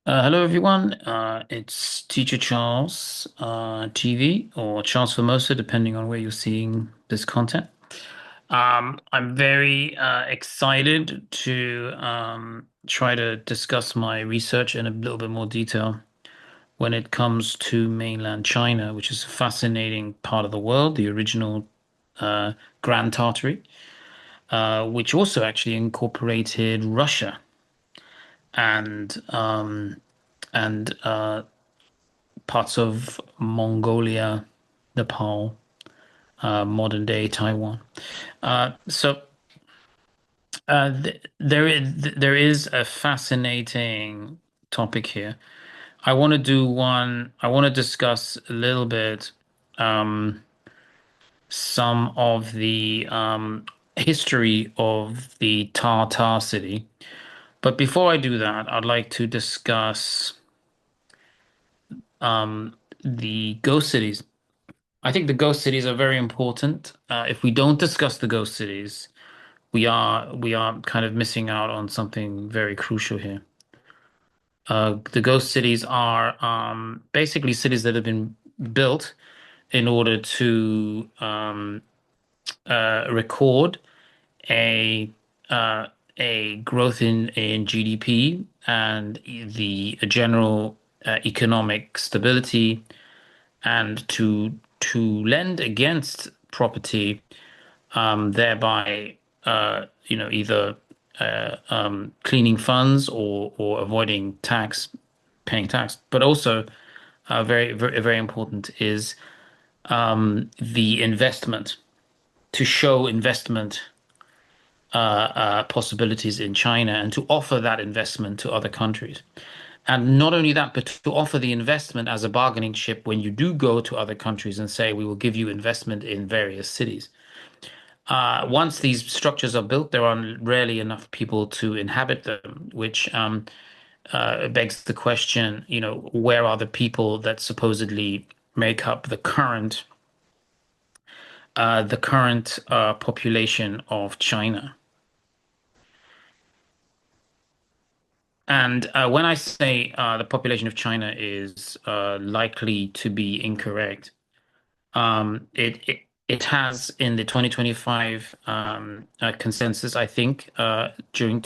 Hello everyone, it's Teacher Charles TV or Charles Formosa, depending on where you're seeing this content. I'm very excited to try to discuss my research in a little bit more detail when it comes to mainland China, which is a fascinating part of the world, the original uh, Grand Tartary, which also actually incorporated Russia and parts of Mongolia, Nepal, modern day Taiwan. So th there is a fascinating topic here. I want to do one. I want to discuss a little bit um, some of the history of the Tartar city. But before I do that, I'd like to discuss the ghost cities. I think the ghost cities are very important. If we don't discuss the ghost cities, we are kind of missing out on something very crucial here. The ghost cities are basically cities that have been built in order to record a uh, a growth in GDP and the general economic stability, and to lend against property, thereby either cleaning funds or avoiding paying tax. But also, very important is the investment, to show investment possibilities in China and to offer that investment to other countries. And not only that, but to offer the investment as a bargaining chip when you do go to other countries and say, we will give you investment in various cities. Once these structures are built, there are rarely enough people to inhabit them, which begs the question, where are the people that supposedly make up the current population of China? And when I say the population of China is likely to be incorrect, it has in the 2025 consensus, I think, given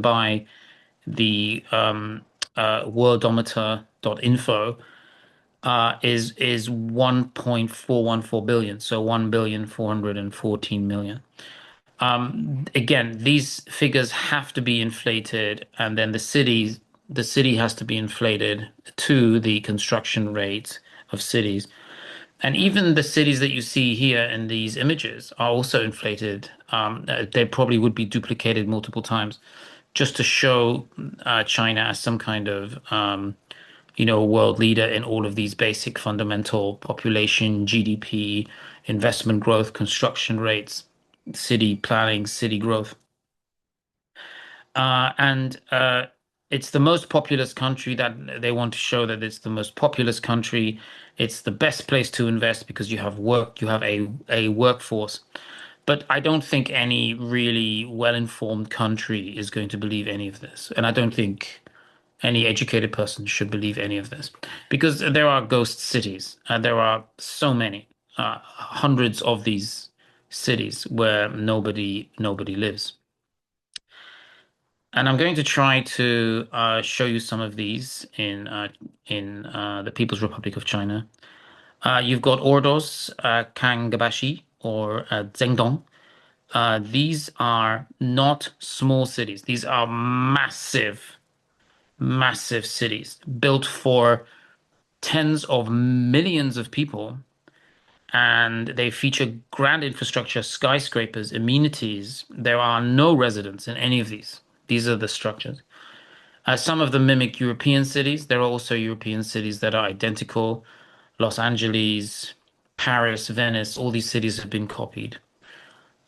by the worldometer.info, is 1.414 billion, so 1,414,000,000. Again, these figures have to be inflated, and then the city has to be inflated to the construction rate of cities. And even the cities that you see here in these images are also inflated. They probably would be duplicated multiple times just to show China as some kind of world leader in all of these basic fundamental population, GDP, investment growth, construction rates, city planning, city growth. And it's the most populous country, that they want to show that it's the most populous country. It's the best place to invest because you have work, you have a workforce. But I don't think any really well-informed country is going to believe any of this. And I don't think any educated person should believe any of this because there are ghost cities. There are so many, hundreds of these cities where nobody lives. And I'm going to try to show you some of these in the People's Republic of China. You've got Ordos, Kangbashi, or Zhengdong. These are not small cities. These are massive, massive cities built for tens of millions of people, and they feature grand infrastructure, skyscrapers, amenities. There are no residents in any of these. These are the structures. Some of them mimic European cities. There are also European cities that are identical. Los Angeles, Paris, Venice, all these cities have been copied.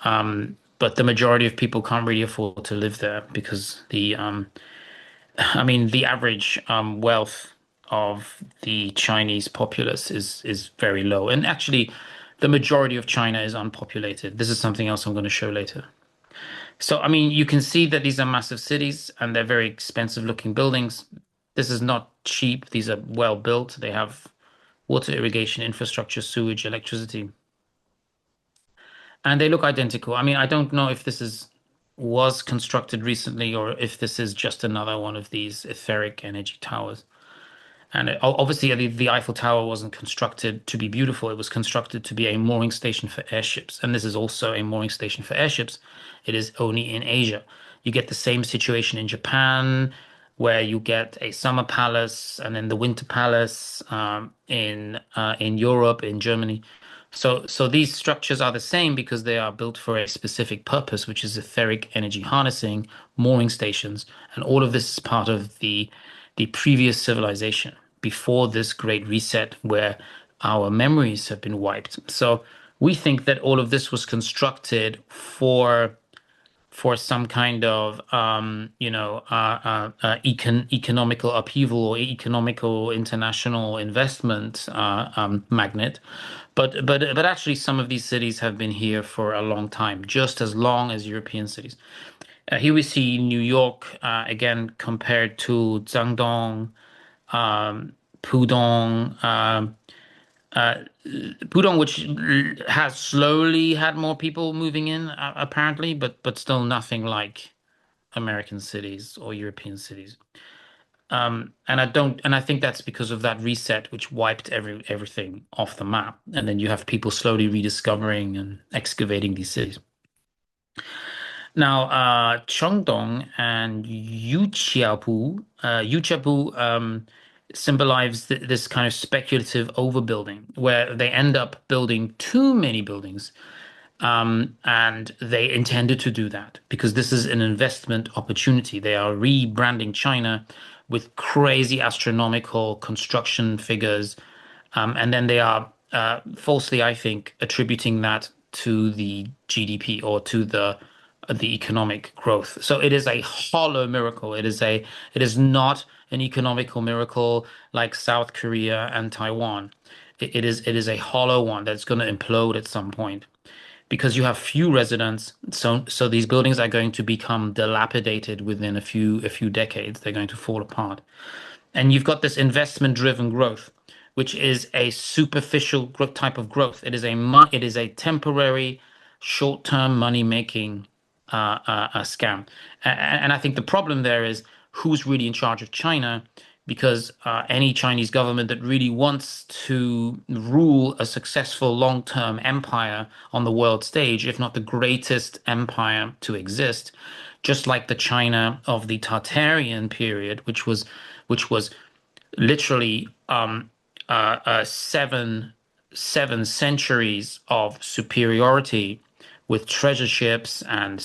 But the majority of people can't really afford to live there because the average wealth of the Chinese populace is very low. And actually, the majority of China is unpopulated. This is something else I'm going to show later. So, I mean, you can see that these are massive cities and they're very expensive looking buildings. This is not cheap. These are well built. They have water irrigation infrastructure, sewage, electricity, and they look identical. I mean, I don't know if this is was constructed recently or if this is just another one of these etheric energy towers. And obviously, the Eiffel Tower wasn't constructed to be beautiful. It was constructed to be a mooring station for airships. And this is also a mooring station for airships. It is only in Asia. You get the same situation in Japan, where you get a summer palace and then the winter palace in Europe, in Germany. So these structures are the same because they are built for a specific purpose, which is etheric energy harnessing, mooring stations, and all of this is part of the previous civilization before this great reset where our memories have been wiped. So we think that all of this was constructed for some kind of economical upheaval or economical international investment magnet. But actually, some of these cities have been here for a long time, just as long as European cities. Here we see New York again compared to Zhangdong, Pudong, uh, Pudong, which has slowly had more people moving in, apparently, but still nothing like American cities or European cities. And I think that's because of that reset, which wiped everything off the map, and then you have people slowly rediscovering and excavating these cities. Now, Cheongdong and Yuqiapu symbolize this kind of speculative overbuilding, where they end up building too many buildings, and they intended to do that because this is an investment opportunity. They are rebranding China with crazy astronomical construction figures, and then they are falsely, I think, attributing that to the GDP or to the economic growth. So it is a hollow miracle. It is not an economical miracle like South Korea and Taiwan. It is a hollow one that's going to implode at some point because you have few residents. So these buildings are going to become dilapidated within a few decades. They're going to fall apart. And you've got this investment-driven growth, which is a superficial type of growth. It is a temporary, short-term money-making scam. And I think the problem there is who's really in charge of China, because any Chinese government that really wants to rule a successful long-term empire on the world stage, if not the greatest empire to exist, just like the China of the Tartarian period, which was literally seven centuries of superiority with treasure ships and